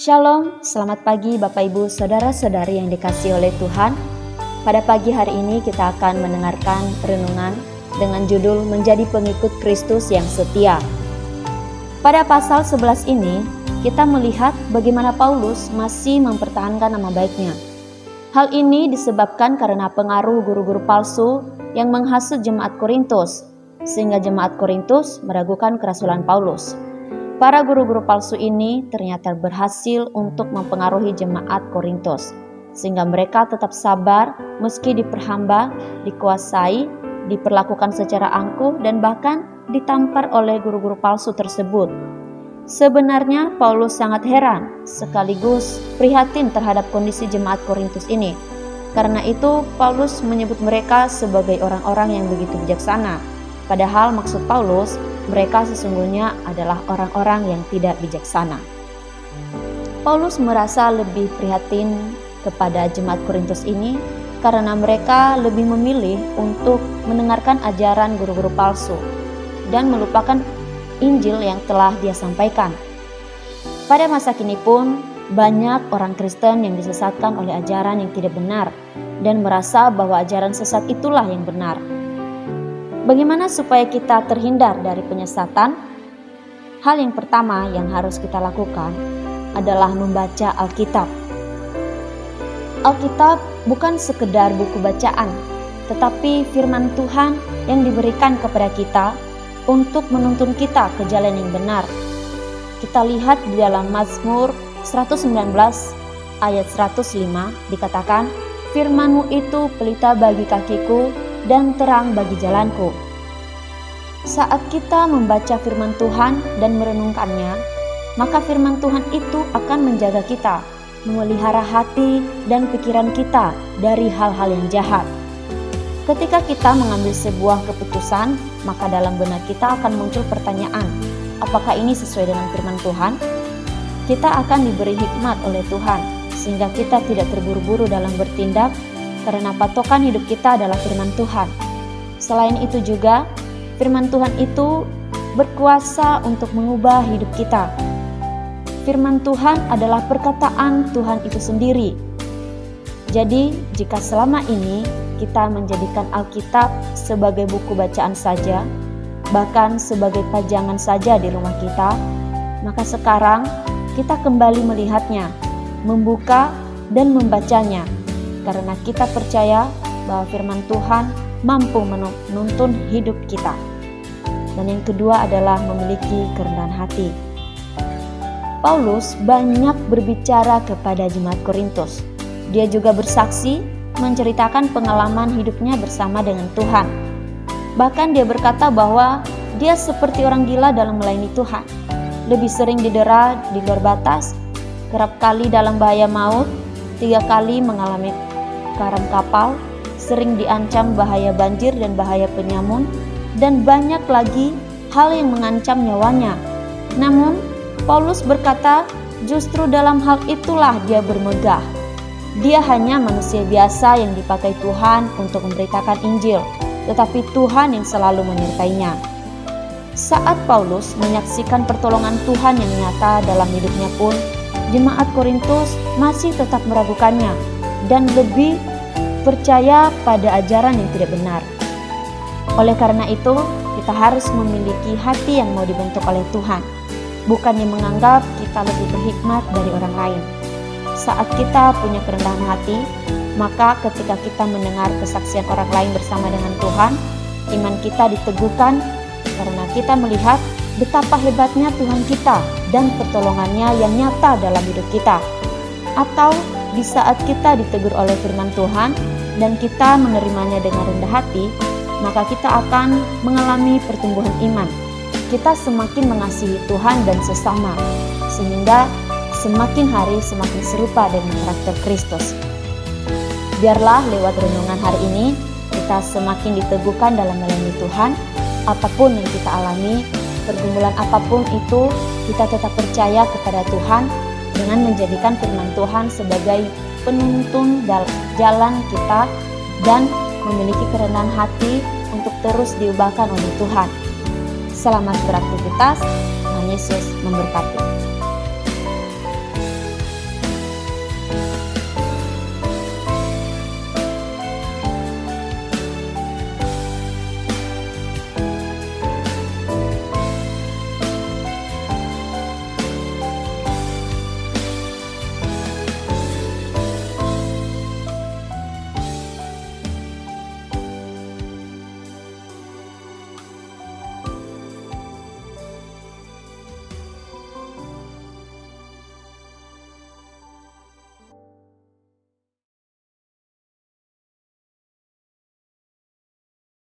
Shalom, selamat pagi Bapak Ibu Saudara-saudari yang dikasihi oleh Tuhan. Pada pagi hari ini kita akan mendengarkan renungan dengan judul Menjadi Pengikut Kristus yang Setia. Pada pasal 11 ini, kita melihat bagaimana Paulus masih mempertahankan nama baiknya. Hal ini disebabkan karena pengaruh guru-guru palsu yang menghasut jemaat Korintus, sehingga jemaat Korintus meragukan kerasulan Paulus. Para guru-guru palsu ini ternyata berhasil untuk mempengaruhi jemaat Korintus, sehingga mereka tetap sabar meski diperhamba, dikuasai, diperlakukan secara angkuh, dan bahkan ditampar oleh guru-guru palsu tersebut. Sebenarnya Paulus sangat heran sekaligus prihatin terhadap kondisi jemaat Korintus ini. Karena itu Paulus menyebut mereka sebagai orang-orang yang begitu bijaksana. Padahal maksud Paulus, mereka sesungguhnya adalah orang-orang yang tidak bijaksana. Paulus merasa lebih prihatin kepada jemaat Korintus ini karena mereka lebih memilih untuk mendengarkan ajaran guru-guru palsu dan melupakan Injil yang telah dia sampaikan. Pada masa kini pun banyak orang Kristen yang disesatkan oleh ajaran yang tidak benar dan merasa bahwa ajaran sesat itulah yang benar. Bagaimana supaya kita terhindar dari penyesatan? Hal yang pertama yang harus kita lakukan adalah membaca Alkitab. Alkitab bukan sekedar buku bacaan, tetapi firman Tuhan yang diberikan kepada kita untuk menuntun kita ke jalan yang benar. Kita lihat di dalam Mazmur 119 ayat 105 dikatakan, "Firman-Mu itu pelita bagi kakiku dan terang bagi jalanku." Saat kita membaca firman Tuhan dan merenungkannya, maka firman Tuhan itu akan menjaga kita, memelihara hati dan pikiran kita dari hal-hal yang jahat. Ketika kita mengambil sebuah keputusan, maka dalam benak kita akan muncul pertanyaan, apakah ini sesuai dengan firman Tuhan? Kita akan diberi hikmat oleh Tuhan, sehingga kita tidak terburu-buru dalam bertindak, karena patokan hidup kita adalah firman Tuhan. Selain itu juga, firman Tuhan itu berkuasa untuk mengubah hidup kita. Firman Tuhan adalah perkataan Tuhan itu sendiri. Jadi, jika selama ini kita menjadikan Alkitab sebagai buku bacaan saja, bahkan sebagai pajangan saja di rumah kita, maka sekarang kita kembali melihatnya, membuka dan membacanya, karena kita percaya bahwa firman Tuhan mampu menuntun hidup kita. Dan yang kedua adalah memiliki kerendahan hati. Paulus banyak berbicara kepada jemaat Korintus. Dia juga bersaksi menceritakan pengalaman hidupnya bersama dengan Tuhan. Bahkan dia berkata bahwa dia seperti orang gila dalam melayani Tuhan. Lebih sering didera di luar batas, kerap kali dalam bahaya maut, 3 kali mengalami karam kapal, sering diancam bahaya banjir dan bahaya penyamun, dan banyak lagi hal yang mengancam nyawanya. Namun, Paulus berkata, justru dalam hal itulah dia bermegah. Dia hanya manusia biasa yang dipakai Tuhan untuk memberitakan Injil, tetapi Tuhan yang selalu menyertainya. Saat Paulus menyaksikan pertolongan Tuhan yang nyata dalam hidupnya pun, jemaat Korintus masih tetap meragukannya dan lebih percaya pada ajaran yang tidak benar. Oleh karena itu, kita harus memiliki hati yang mau dibentuk oleh Tuhan, bukannya menganggap kita lebih berhikmat dari orang lain. Saat kita punya kerendahan hati, maka ketika kita mendengar kesaksian orang lain bersama dengan Tuhan, iman kita diteguhkan karena kita melihat betapa hebatnya Tuhan kita dan pertolongannya yang nyata dalam hidup kita. Atau di saat kita ditegur oleh firman Tuhan dan kita menerimanya dengan rendah hati, maka kita akan mengalami pertumbuhan iman. Kita semakin mengasihi Tuhan dan sesama, sehingga semakin hari semakin serupa dengan karakter Kristus. Biarlah lewat renungan hari ini, kita semakin diteguhkan dalam melayani Tuhan. Apapun yang kita alami, pergumulan apapun itu, kita tetap percaya kepada Tuhan dengan menjadikan firman Tuhan sebagai penuntun jalan kita dan memiliki kerendahan hati untuk terus diubahkan oleh Tuhan. Selamat beraktivitas, Tuhan Yesus memberkati.